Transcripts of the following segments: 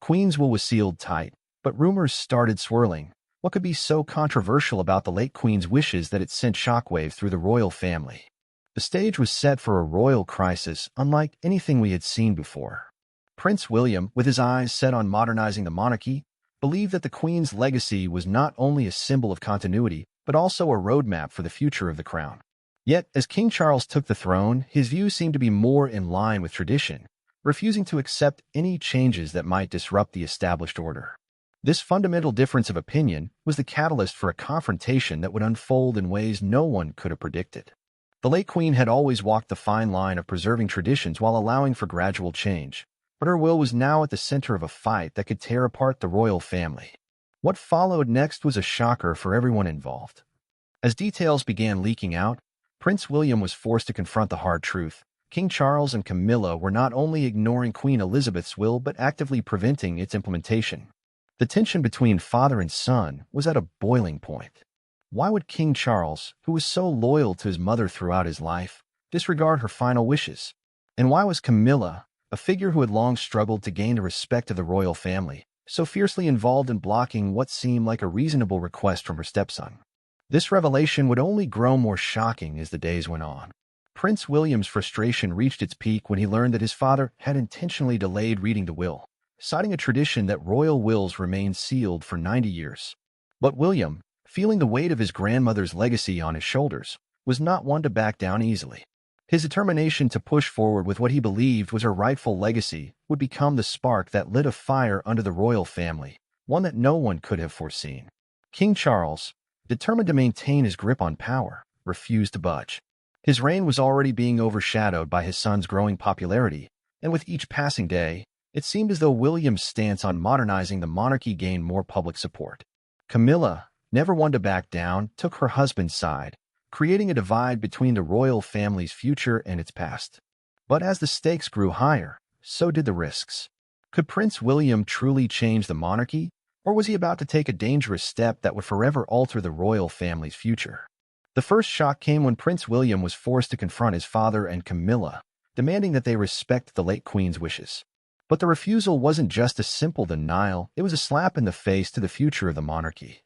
Queen's will was sealed tight, but rumors started swirling. What could be so controversial about the late Queen's wishes that it sent shockwaves through the royal family? The stage was set for a royal crisis unlike anything we had seen before. Prince William, with his eyes set on modernizing the monarchy, believed that the Queen's legacy was not only a symbol of continuity, but also a roadmap for the future of the crown. Yet, as King Charles took the throne, his views seemed to be more in line with tradition, refusing to accept any changes that might disrupt the established order. This fundamental difference of opinion was the catalyst for a confrontation that would unfold in ways no one could have predicted. The late Queen had always walked the fine line of preserving traditions while allowing for gradual change, but her will was now at the center of a fight that could tear apart the royal family. What followed next was a shocker for everyone involved. As details began leaking out, Prince William was forced to confront the hard truth. King Charles and Camilla were not only ignoring Queen Elizabeth's will but actively preventing its implementation. The tension between father and son was at a boiling point. Why would King Charles, who was so loyal to his mother throughout his life, disregard her final wishes? And why was Camilla, a figure who had long struggled to gain the respect of the royal family, so fiercely involved in blocking what seemed like a reasonable request from her stepson? This revelation would only grow more shocking as the days went on. Prince William's frustration reached its peak when he learned that his father had intentionally delayed reading the will, citing a tradition that royal wills remained sealed for 90 years. But William, feeling the weight of his grandmother's legacy on his shoulders, was not one to back down easily. His determination to push forward with what he believed was her rightful legacy would become the spark that lit a fire under the royal family, one that no one could have foreseen. King Charles, determined to maintain his grip on power, refused to budge. His reign was already being overshadowed by his son's growing popularity, and with each passing day, it seemed as though William's stance on modernizing the monarchy gained more public support. Camilla, never one to back down, took her husband's side, creating a divide between the royal family's future and its past. But as the stakes grew higher, so did the risks. Could Prince William truly change the monarchy, or was he about to take a dangerous step that would forever alter the royal family's future? The first shock came when Prince William was forced to confront his father and Camilla, demanding that they respect the late Queen's wishes. But the refusal wasn't just a simple denial, it was a slap in the face to the future of the monarchy.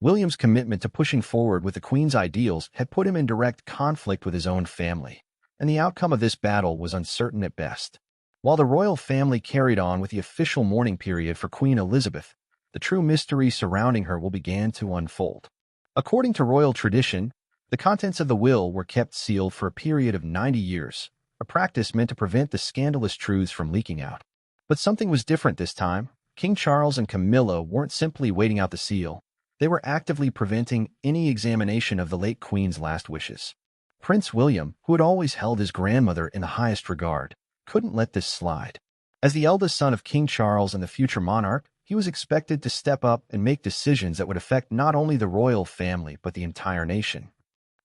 William's commitment to pushing forward with the Queen's ideals had put him in direct conflict with his own family, and the outcome of this battle was uncertain at best. While the royal family carried on with the official mourning period for Queen Elizabeth, the true mystery surrounding her will begin to unfold. According to royal tradition, the contents of the will were kept sealed for a period of 90 years, a practice meant to prevent the scandalous truths from leaking out. But something was different this time. King Charles and Camilla weren't simply waiting out the seal. They were actively preventing any examination of the late Queen's last wishes. Prince William, who had always held his grandmother in the highest regard, couldn't let this slide. As the eldest son of King Charles and the future monarch, he was expected to step up and make decisions that would affect not only the royal family but the entire nation.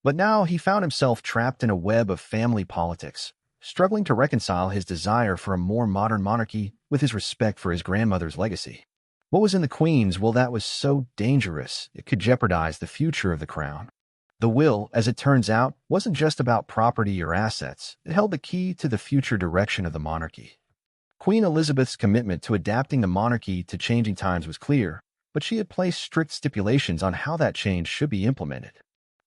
But now he found himself trapped in a web of family politics, struggling to reconcile his desire for a more modern monarchy with his respect for his grandmother's legacy. What was in the Queen's will that was so dangerous it could jeopardize the future of the crown? The will, as it turns out, wasn't just about property or assets. It held the key to the future direction of the monarchy. Queen Elizabeth's commitment to adapting the monarchy to changing times was clear, but she had placed strict stipulations on how that change should be implemented.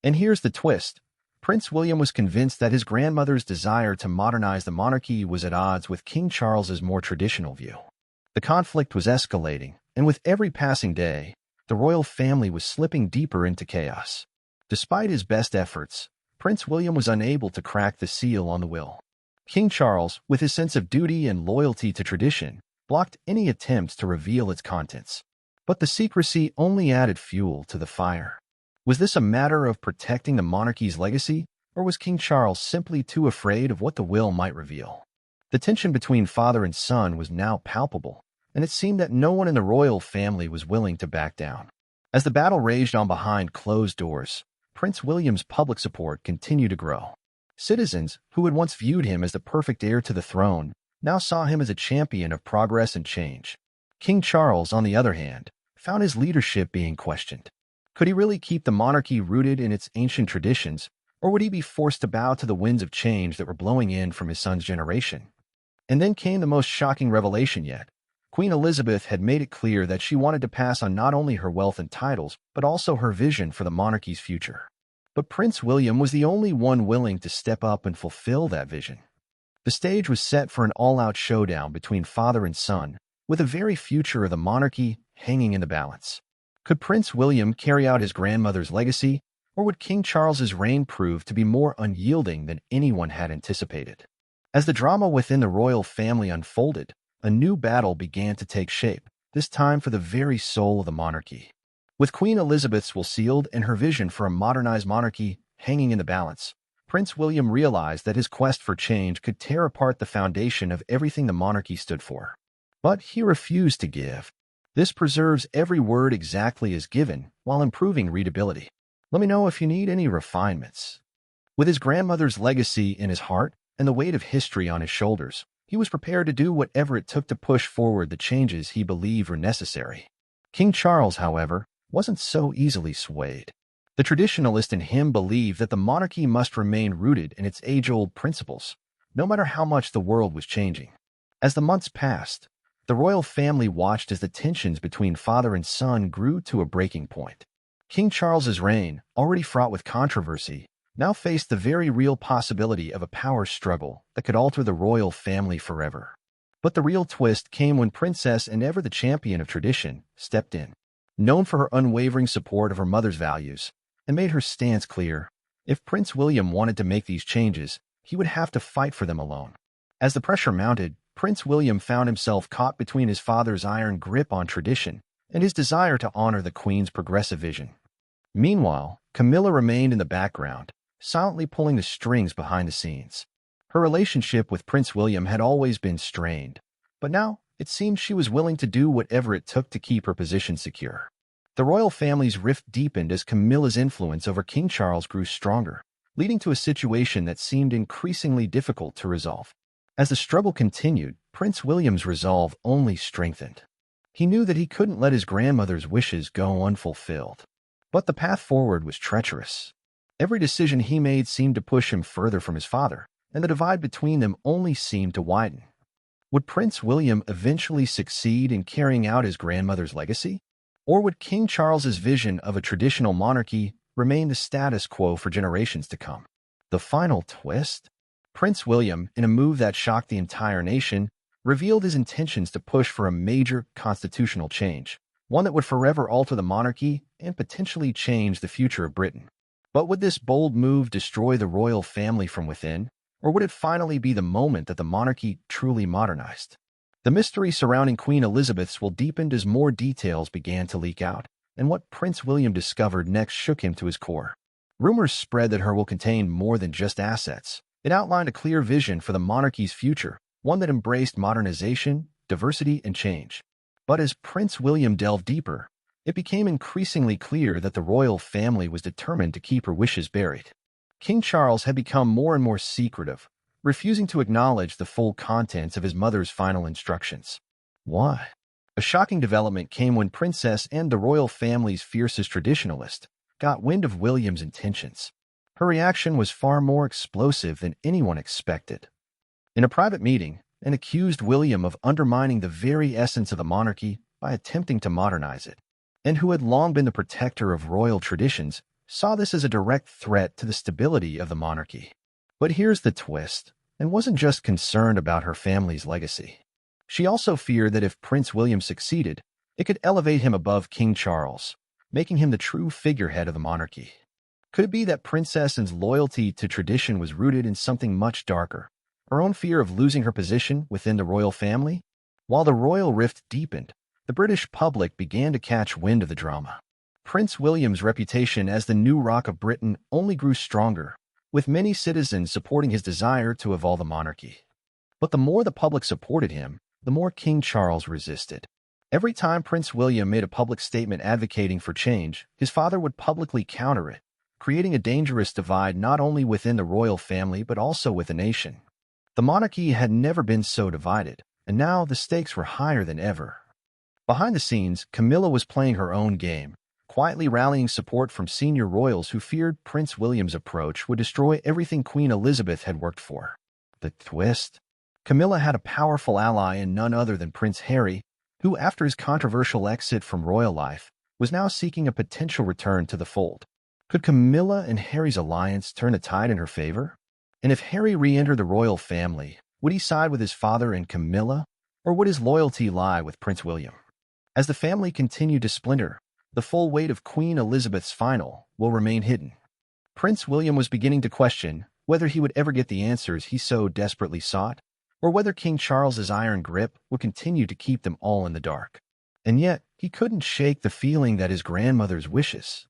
And here's the twist. Prince William was convinced that his grandmother's desire to modernize the monarchy was at odds with King Charles's more traditional view. The conflict was escalating, and with every passing day, the royal family was slipping deeper into chaos. Despite his best efforts, Prince William was unable to crack the seal on the will. King Charles, with his sense of duty and loyalty to tradition, blocked any attempts to reveal its contents. But the secrecy only added fuel to the fire. Was this a matter of protecting the monarchy's legacy, or was King Charles simply too afraid of what the will might reveal? The tension between father and son was now palpable, and it seemed that no one in the royal family was willing to back down. As the battle raged on behind closed doors, Prince William's public support continued to grow. Citizens, who had once viewed him as the perfect heir to the throne, now saw him as a champion of progress and change. King Charles, on the other hand, found his leadership being questioned. Could he really keep the monarchy rooted in its ancient traditions, or would he be forced to bow to the winds of change that were blowing in from his son's generation? And then came the most shocking revelation yet. Queen Elizabeth had made it clear that she wanted to pass on not only her wealth and titles, but also her vision for the monarchy's future. But Prince William was the only one willing to step up and fulfill that vision. The stage was set for an all-out showdown between father and son, with the very future of the monarchy hanging in the balance. Could Prince William carry out his grandmother's legacy, or would King Charles's reign prove to be more unyielding than anyone had anticipated? As the drama within the royal family unfolded, a new battle began to take shape, this time for the very soul of the monarchy. With Queen Elizabeth's will sealed and her vision for a modernized monarchy hanging in the balance, Prince William realized that his quest for change could tear apart the foundation of everything the monarchy stood for. But he refused to give. This preserves every word exactly as given, while improving readability. Let me know if you need any refinements. With his grandmother's legacy in his heart and the weight of history on his shoulders, he was prepared to do whatever it took to push forward the changes he believed were necessary. King Charles, however, wasn't so easily swayed. The traditionalist in him believed that the monarchy must remain rooted in its age-old principles, no matter how much the world was changing. As the months passed, the royal family watched as the tensions between father and son grew to a breaking point. King Charles's reign, already fraught with controversy, now faced the very real possibility of a power struggle that could alter the royal family forever. But the real twist came when Princess and ever the champion of tradition stepped in. Known for her unwavering support of her mother's values, and made her stance clear, if Prince William wanted to make these changes, he would have to fight for them alone. As the pressure mounted, Prince William found himself caught between his father's iron grip on tradition and his desire to honor the Queen's progressive vision. Meanwhile, Camilla remained in the background, silently pulling the strings behind the scenes. Her relationship with Prince William had always been strained, but now it seemed she was willing to do whatever it took to keep her position secure. The royal family's rift deepened as Camilla's influence over King Charles grew stronger, leading to a situation that seemed increasingly difficult to resolve. As the struggle continued, Prince William's resolve only strengthened. He knew that he couldn't let his grandmother's wishes go unfulfilled. But the path forward was treacherous. Every decision he made seemed to push him further from his father, and the divide between them only seemed to widen. Would Prince William eventually succeed in carrying out his grandmother's legacy? Or would King Charles's vision of a traditional monarchy remain the status quo for generations to come? The final twist? Prince William, in a move that shocked the entire nation, revealed his intentions to push for a major constitutional change, one that would forever alter the monarchy and potentially change the future of Britain. But would this bold move destroy the royal family from within, or would it finally be the moment that the monarchy truly modernized? The mystery surrounding Queen Elizabeth's will deepened as more details began to leak out, and what Prince William discovered next shook him to his core. Rumors spread that her will contain more than just assets. It outlined a clear vision for the monarchy's future, one that embraced modernization, diversity, and change. But as Prince William delved deeper, it became increasingly clear that the royal family was determined to keep her wishes buried. King Charles had become more and more secretive, refusing to acknowledge the full contents of his mother's final instructions. Why? A shocking development came when Princess and the royal family's fiercest traditionalist got wind of William's intentions. Her reaction was far more explosive than anyone expected. In a private meeting, and accused William of undermining the very essence of the monarchy by attempting to modernize it, and who had long been the protector of royal traditions, saw this as a direct threat to the stability of the monarchy. But here's the twist, and wasn't just concerned about her family's legacy. She also feared that if Prince William succeeded, it could elevate him above King Charles, making him the true figurehead of the monarchy. Could it be that Princess Anne's loyalty to tradition was rooted in something much darker, her own fear of losing her position within the royal family? While the royal rift deepened, the British public began to catch wind of the drama. Prince William's reputation as the new Rock of Britain only grew stronger, with many citizens supporting his desire to evolve the monarchy. But the more the public supported him, the more King Charles resisted. Every time Prince William made a public statement advocating for change, his father would publicly counter it, creating a dangerous divide not only within the royal family but also with the nation. The monarchy had never been so divided, and now the stakes were higher than ever. Behind the scenes, Camilla was playing her own game, quietly rallying support from senior royals who feared Prince William's approach would destroy everything Queen Elizabeth had worked for. The twist? Camilla had a powerful ally in none other than Prince Harry, who, after his controversial exit from royal life, was now seeking a potential return to the fold. Could Camilla and Harry's alliance turn the tide in her favor? And if Harry re-entered the royal family, would he side with his father and Camilla, or would his loyalty lie with Prince William? As the family continued to splinter, the full weight of Queen Elizabeth's final will remain hidden. Prince William was beginning to question whether he would ever get the answers he so desperately sought, or whether King Charles's iron grip would continue to keep them all in the dark. And yet, he couldn't shake the feeling that his grandmother's wishes.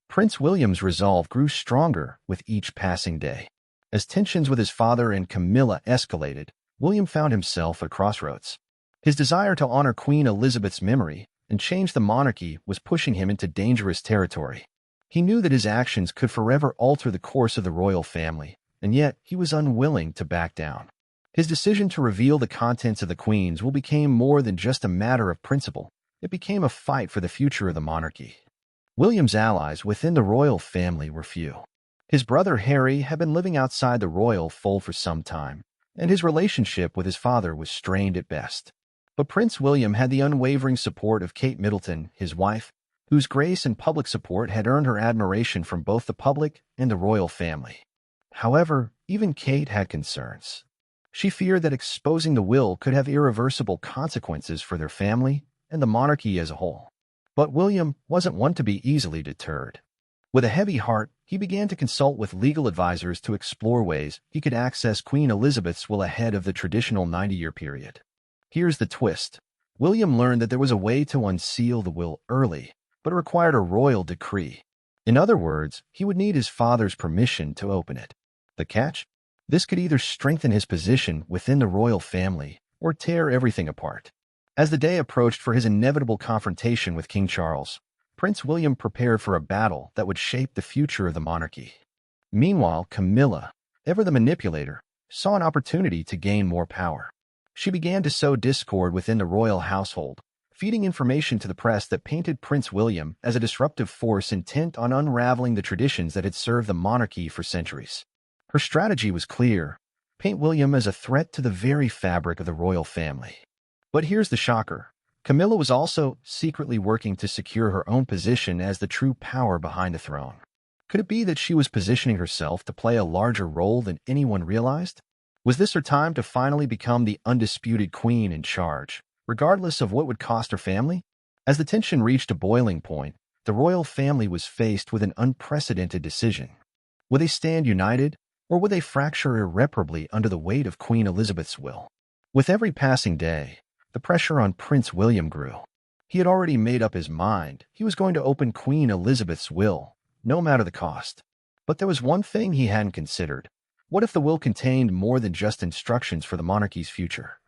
Prince William's resolve grew stronger with each passing day. As tensions with his father and Camilla escalated, William found himself at a crossroads. His desire to honor Queen Elizabeth's memory and change the monarchy was pushing him into dangerous territory. He knew that his actions could forever alter the course of the royal family, and yet he was unwilling to back down. His decision to reveal the contents of the Queen's will became more than just a matter of principle. It became a fight for the future of the monarchy. William's allies within the royal family were few. His brother Harry had been living outside the royal fold for some time, and his relationship with his father was strained at best. But Prince William had the unwavering support of Kate Middleton, his wife, whose grace and public support had earned her admiration from both the public and the royal family. However, even Kate had concerns. She feared that exposing the will could have irreversible consequences for their family and the monarchy as a whole. But William wasn't one to be easily deterred. With a heavy heart, he began to consult with legal advisors to explore ways he could access Queen Elizabeth's will ahead of the traditional 90-year period. Here's the twist. William learned that there was a way to unseal the will early, but it required a royal decree. In other words, he would need his father's permission to open it. The catch? This could either strengthen his position within the royal family or tear everything apart. As the day approached for his inevitable confrontation with King Charles, Prince William prepared for a battle that would shape the future of the monarchy. Meanwhile, Camilla, ever the manipulator, saw an opportunity to gain more power. She began to sow discord within the royal household, feeding information to the press that painted Prince William as a disruptive force intent on unraveling the traditions that had served the monarchy for centuries. Her strategy was clear: paint William as a threat to the very fabric of the royal family. But here's the shocker. Camilla was also secretly working to secure her own position as the true power behind the throne. Could it be that she was positioning herself to play a larger role than anyone realized? Was this her time to finally become the undisputed queen in charge, regardless of what would cost her family? As the tension reached a boiling point, the royal family was faced with an unprecedented decision. Would they stand united, or would they fracture irreparably under the weight of Queen Elizabeth's will? With every passing day, the pressure on Prince William grew. He had already made up his mind. He was going to open Queen Elizabeth's will, no matter the cost. But there was one thing he hadn't considered. What if the will contained more than just instructions for the monarchy's future?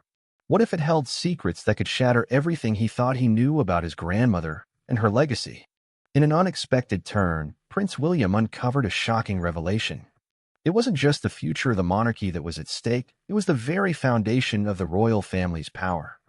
What if it held secrets that could shatter everything he thought he knew about his grandmother and her legacy? In an unexpected turn, Prince William uncovered a shocking revelation. It wasn't just the future of the monarchy that was at stake, it was the very foundation of the royal family's power.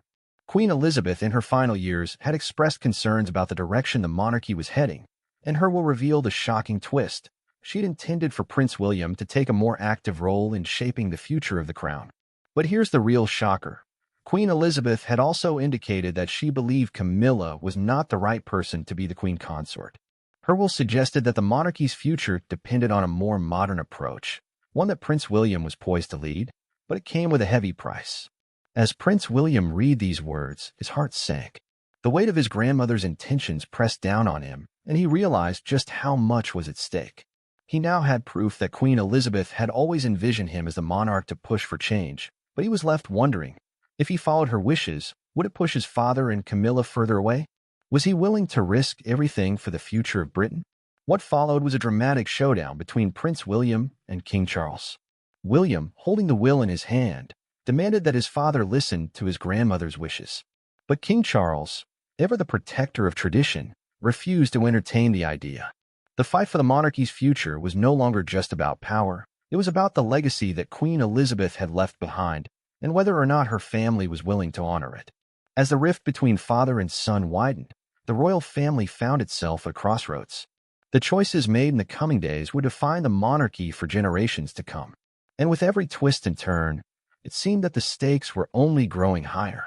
Queen Elizabeth, in her final years, had expressed concerns about the direction the monarchy was heading, and her will revealed a shocking twist. She'd intended for Prince William to take a more active role in shaping the future of the crown. But here's the real shocker. Queen Elizabeth had also indicated that she believed Camilla was not the right person to be the queen consort. Her will suggested that the monarchy's future depended on a more modern approach, one that Prince William was poised to lead, but it came with a heavy price. As Prince William read these words, his heart sank. The weight of his grandmother's intentions pressed down on him, and he realized just how much was at stake. He now had proof that Queen Elizabeth had always envisioned him as the monarch to push for change, but he was left wondering, if he followed her wishes, would it push his father and Camilla further away? Was he willing to risk everything for the future of Britain? What followed was a dramatic showdown between Prince William and King Charles. William, holding the will in his hand, demanded that his father listen to his grandmother's wishes. But King Charles, ever the protector of tradition, refused to entertain the idea. The fight for the monarchy's future was no longer just about power. It was about the legacy that Queen Elizabeth had left behind, and whether or not her family was willing to honor it. As the rift between father and son widened, the royal family found itself at a crossroads. The choices made in the coming days would define the monarchy for generations to come. And with every twist and turn, it seemed that the stakes were only growing higher.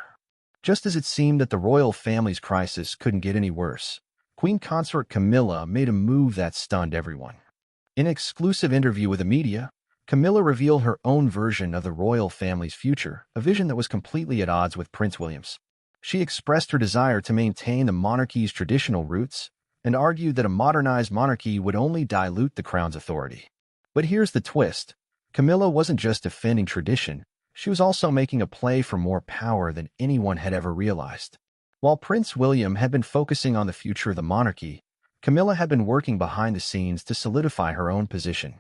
Just as it seemed that the royal family's crisis couldn't get any worse, Queen Consort Camilla made a move that stunned everyone. In an exclusive interview with the media, Camilla revealed her own version of the royal family's future, a vision that was completely at odds with Prince William's. She expressed her desire to maintain the monarchy's traditional roots and argued that a modernized monarchy would only dilute the crown's authority. But here's the twist. Camilla wasn't just defending tradition, she was also making a play for more power than anyone had ever realized. While Prince William had been focusing on the future of the monarchy, Camilla had been working behind the scenes to solidify her own position.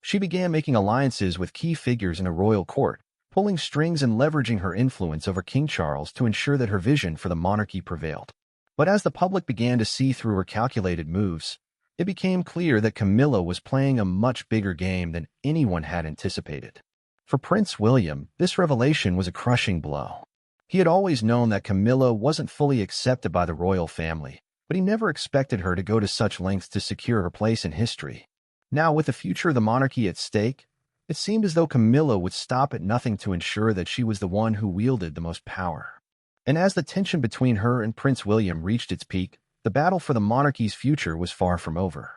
She began making alliances with key figures in a royal court, pulling strings and leveraging her influence over King Charles to ensure that her vision for the monarchy prevailed. But as the public began to see through her calculated moves, it became clear that Camilla was playing a much bigger game than anyone had anticipated. For Prince William, this revelation was a crushing blow. He had always known that Camilla wasn't fully accepted by the royal family, but he never expected her to go to such lengths to secure her place in history. Now, with the future of the monarchy at stake, it seemed as though Camilla would stop at nothing to ensure that she was the one who wielded the most power. And as the tension between her and Prince William reached its peak, the battle for the monarchy's future was far from over.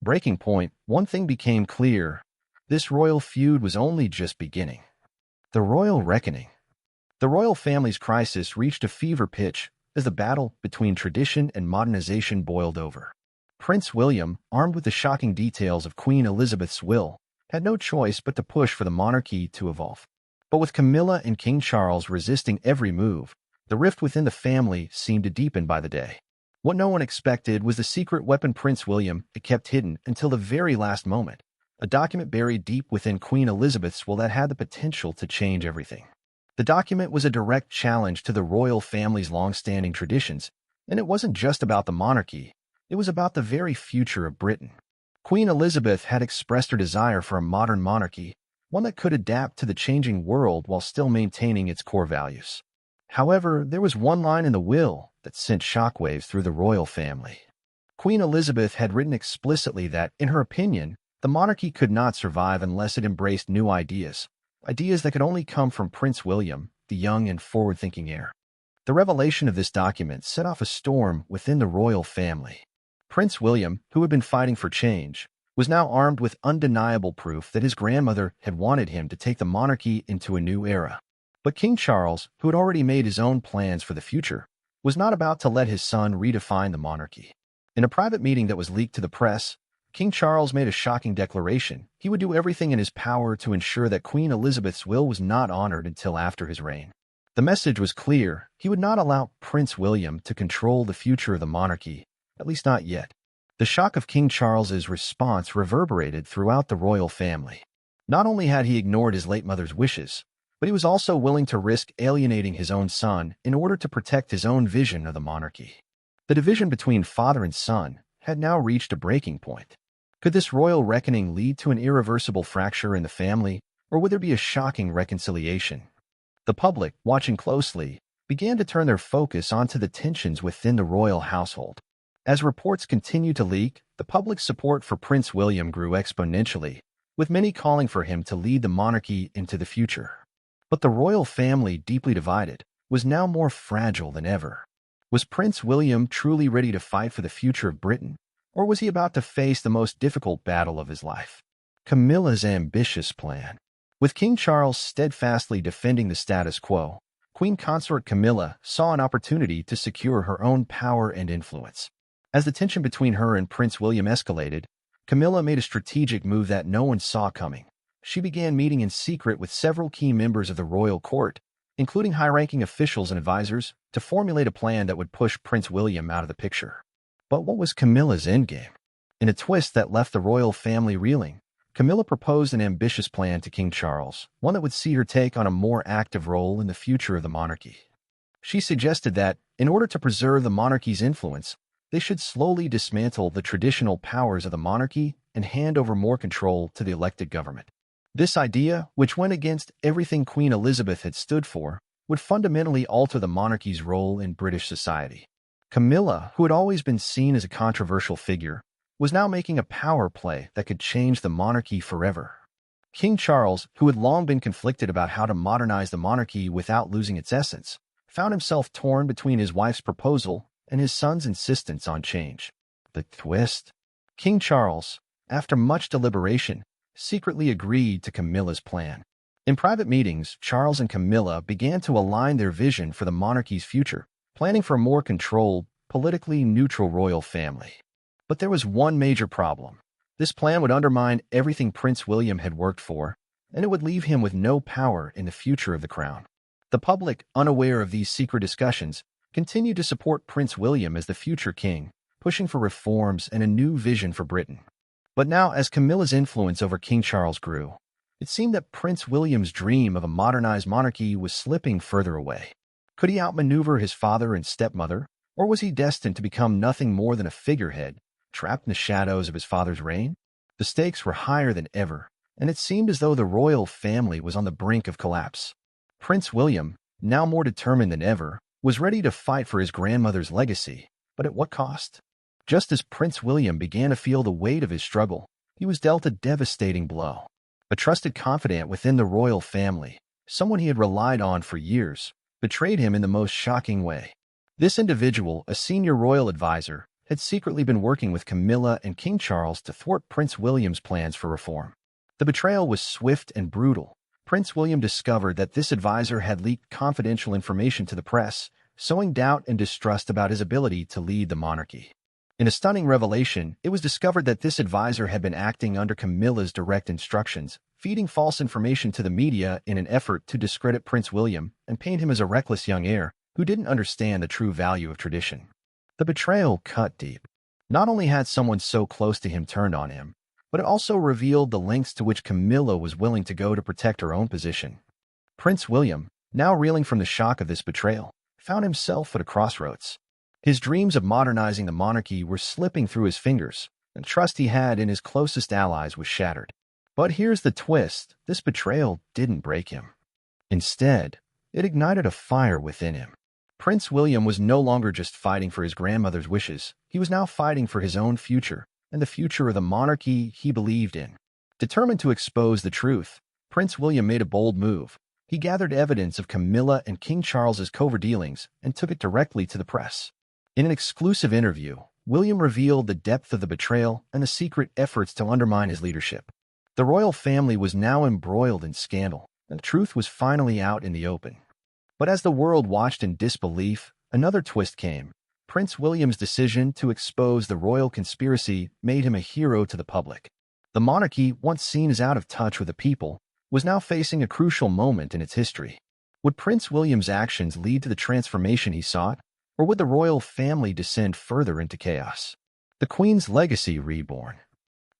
Breaking point, one thing became clear. This royal feud was only just beginning. The royal reckoning. The royal family's crisis reached a fever pitch as the battle between tradition and modernization boiled over. Prince William, armed with the shocking details of Queen Elizabeth's will, had no choice but to push for the monarchy to evolve. But with Camilla and King Charles resisting every move, the rift within the family seemed to deepen by the day. What no one expected was the secret weapon Prince William had kept hidden until the very last moment, a document buried deep within Queen Elizabeth's will that had the potential to change everything. The document was a direct challenge to the royal family's long-standing traditions, and it wasn't just about the monarchy, it was about the very future of Britain. Queen Elizabeth had expressed her desire for a modern monarchy, one that could adapt to the changing world while still maintaining its core values. However, there was one line in the will that sent shockwaves through the royal family. Queen Elizabeth had written explicitly that, in her opinion, the monarchy could not survive unless it embraced new ideas that could only come from Prince William, the young and forward-thinking heir. The revelation of this document set off a storm within the royal family. Prince William, who had been fighting for change, was now armed with undeniable proof that his grandmother had wanted him to take the monarchy into a new era. But King Charles, who had already made his own plans for the future, was not about to let his son redefine the monarchy. In a private meeting that was leaked to the press, King Charles made a shocking declaration. He would do everything in his power to ensure that Queen Elizabeth's will was not honored until after his reign. The message was clear. He would not allow Prince William to control the future of the monarchy, at least not yet. The shock of King Charles's response reverberated throughout the royal family. Not only had he ignored his late mother's wishes, but he was also willing to risk alienating his own son in order to protect his own vision of the monarchy. The division between father and son had now reached a breaking point. Could this royal reckoning lead to an irreversible fracture in the family, or would there be a shocking reconciliation? The public, watching closely, began to turn their focus onto the tensions within the royal household. As reports continued to leak, the public's support for Prince William grew exponentially, with many calling for him to lead the monarchy into the future. But the royal family, deeply divided, was now more fragile than ever. Was Prince William truly ready to fight for the future of Britain, or was he about to face the most difficult battle of his life? Camilla's ambitious plan. With King Charles steadfastly defending the status quo, Queen Consort Camilla saw an opportunity to secure her own power and influence. As the tension between her and Prince William escalated, Camilla made a strategic move that no one saw coming. She began meeting in secret with several key members of the royal court, including high-ranking officials and advisors, to formulate a plan that would push Prince William out of the picture. But what was Camilla's endgame? In a twist that left the royal family reeling, Camilla proposed an ambitious plan to King Charles, one that would see her take on a more active role in the future of the monarchy. She suggested that, in order to preserve the monarchy's influence, they should slowly dismantle the traditional powers of the monarchy and hand over more control to the elected government. This idea, which went against everything Queen Elizabeth had stood for, would fundamentally alter the monarchy's role in British society. Camilla, who had always been seen as a controversial figure, was now making a power play that could change the monarchy forever. King Charles, who had long been conflicted about how to modernize the monarchy without losing its essence, found himself torn between his wife's proposal and his son's insistence on change. The twist? King Charles, after much deliberation, secretly agreed to Camilla's plan. In private meetings, Charles and Camilla began to align their vision for the monarchy's future, planning for a more controlled, politically neutral royal family. But there was one major problem. This plan would undermine everything Prince William had worked for, and it would leave him with no power in the future of the crown. The public, unaware of these secret discussions, continued to support Prince William as the future king, pushing for reforms and a new vision for Britain. But now, as Camilla's influence over King Charles grew, it seemed that Prince William's dream of a modernized monarchy was slipping further away. Could he outmaneuver his father and stepmother, or was he destined to become nothing more than a figurehead, trapped in the shadows of his father's reign? The stakes were higher than ever, and it seemed as though the royal family was on the brink of collapse. Prince William, now more determined than ever, was ready to fight for his grandmother's legacy, but at what cost? Just as Prince William began to feel the weight of his struggle, he was dealt a devastating blow. A trusted confidant within the royal family, someone he had relied on for years, betrayed him in the most shocking way. This individual, a senior royal advisor, had secretly been working with Camilla and King Charles to thwart Prince William's plans for reform. The betrayal was swift and brutal. Prince William discovered that this advisor had leaked confidential information to the press, sowing doubt and distrust about his ability to lead the monarchy. In a stunning revelation, it was discovered that this advisor had been acting under Camilla's direct instructions, feeding false information to the media in an effort to discredit Prince William and paint him as a reckless young heir who didn't understand the true value of tradition. The betrayal cut deep. Not only had someone so close to him turned on him, but it also revealed the lengths to which Camilla was willing to go to protect her own position. Prince William, now reeling from the shock of this betrayal, found himself at a crossroads. His dreams of modernizing the monarchy were slipping through his fingers, and trust he had in his closest allies was shattered. But here's the twist: this betrayal didn't break him. Instead, it ignited a fire within him. Prince William was no longer just fighting for his grandmother's wishes. He was now fighting for his own future and the future of the monarchy he believed in. Determined to expose the truth, Prince William made a bold move. He gathered evidence of Camilla and King Charles's covert dealings and took it directly to the press. In an exclusive interview, William revealed the depth of the betrayal and the secret efforts to undermine his leadership. The royal family was now embroiled in scandal, and the truth was finally out in the open. But as the world watched in disbelief, another twist came. Prince William's decision to expose the royal conspiracy made him a hero to the public. The monarchy, once seen as out of touch with the people, was now facing a crucial moment in its history. Would Prince William's actions lead to the transformation he sought, or would the royal family descend further into chaos? The Queen's legacy reborn.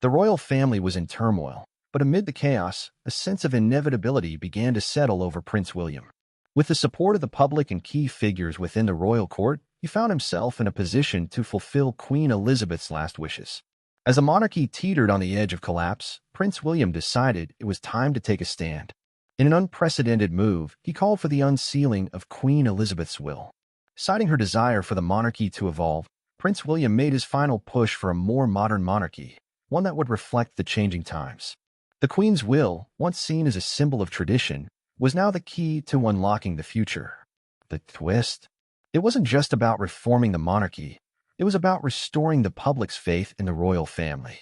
The royal family was in turmoil, but amid the chaos, a sense of inevitability began to settle over Prince William. With the support of the public and key figures within the royal court, he found himself in a position to fulfill Queen Elizabeth's last wishes. As the monarchy teetered on the edge of collapse, Prince William decided it was time to take a stand. In an unprecedented move, he called for the unsealing of Queen Elizabeth's will. Citing her desire for the monarchy to evolve, Prince William made his final push for a more modern monarchy, one that would reflect the changing times. The Queen's will, once seen as a symbol of tradition, was now the key to unlocking the future. The twist? It wasn't just about reforming the monarchy. It was about restoring the public's faith in the royal family.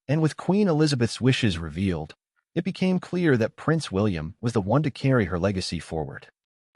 And with Queen Elizabeth's wishes revealed, it became clear that Prince William was the one to carry her legacy forward.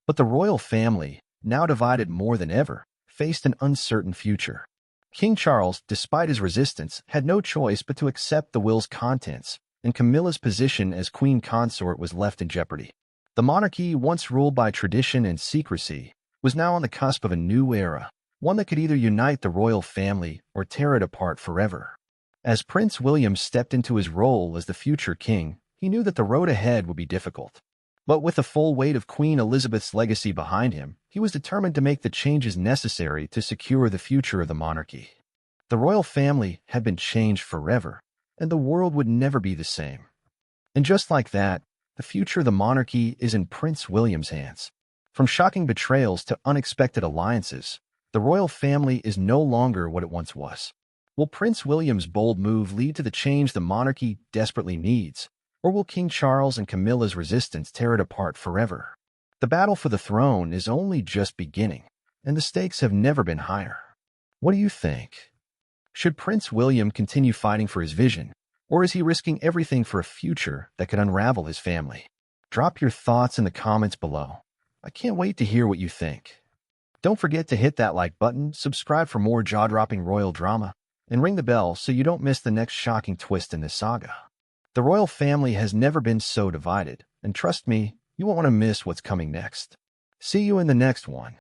But the royal family, now divided more than ever, faced an uncertain future. King Charles, despite his resistance, had no choice but to accept the will's contents, and Camilla's position as queen consort was left in jeopardy. The monarchy, once ruled by tradition and secrecy, was now on the cusp of a new era, one that could either unite the royal family or tear it apart forever. As Prince William stepped into his role as the future king, he knew that the road ahead would be difficult. But with the full weight of Queen Elizabeth's legacy behind him, he was determined to make the changes necessary to secure the future of the monarchy. The royal family had been changed forever, and the world would never be the same. And just like that, the future of the monarchy is in Prince William's hands. From shocking betrayals to unexpected alliances, the royal family is no longer what it once was. Will Prince William's bold move lead to the change the monarchy desperately needs, or will King Charles and Camilla's resistance tear it apart forever? The battle for the throne is only just beginning, and the stakes have never been higher. What do you think? Should Prince William continue fighting for his vision, or is he risking everything for a future that could unravel his family? Drop your thoughts in the comments below. I can't wait to hear what you think. Don't forget to hit that like button, subscribe for more jaw-dropping royal drama, and ring the bell so you don't miss the next shocking twist in this saga. The royal family has never been so divided, and trust me, you won't want to miss what's coming next. See you in the next one.